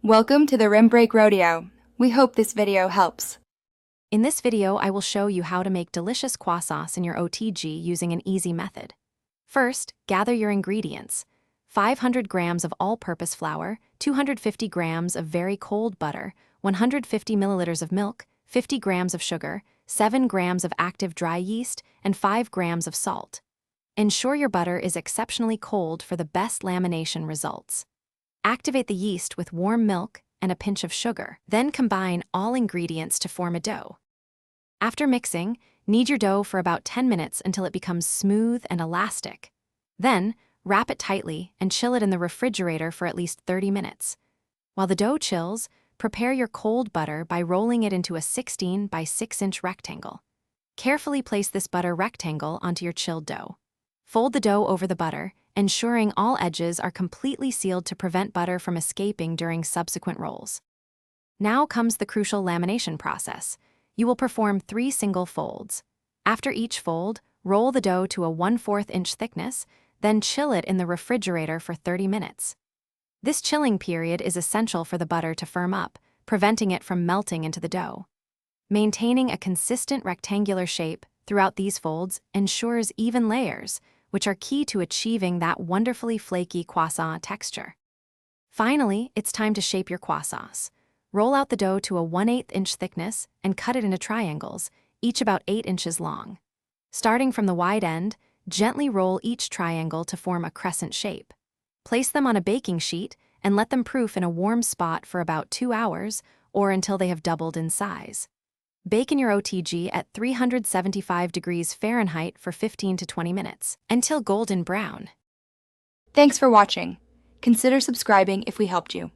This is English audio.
Welcome to the Rim Break Rodeo. We hope this video helps. In this video, I will show you how to make delicious croissants in your OTG using an easy method. First, gather your ingredients. 500 grams of all-purpose flour, 250 grams of very cold butter, 150 milliliters of milk, 50 grams of sugar, 7 grams of active dry yeast, and 5 grams of salt. Ensure your butter is exceptionally cold for the best lamination results. Activate the yeast with warm milk and a pinch of sugar. Then combine all ingredients to form a dough. After mixing, knead your dough for about 10 minutes until it becomes smooth and elastic. Then, wrap it tightly and chill it in the refrigerator for at least 30 minutes. While the dough chills, prepare your cold butter by rolling it into a 16 by 6-inch rectangle. Carefully place this butter rectangle onto your chilled dough. Fold the dough over the butter, ensuring all edges are completely sealed to prevent butter from escaping during subsequent rolls. Now comes the crucial lamination process. You will perform 3 single folds. After each fold, roll the dough to a 1/4 inch thickness, then chill it in the refrigerator for 30 minutes. This chilling period is essential for the butter to firm up, preventing it from melting into the dough. Maintaining a consistent rectangular shape throughout these folds ensures even layers, which are key to achieving that wonderfully flaky croissant texture. Finally, it's time to shape your croissants. Roll out the dough to a 1/8 inch thickness and cut it into triangles, each about 8 inches long. Starting from the wide end, gently roll each triangle to form a crescent shape. Place them on a baking sheet and let them proof in a warm spot for about 2 hours or until they have doubled in size. Bake in your OTG at 375 degrees Fahrenheit for 15 to 20 minutes, until golden brown. Thanks for watching. Consider subscribing if we helped you.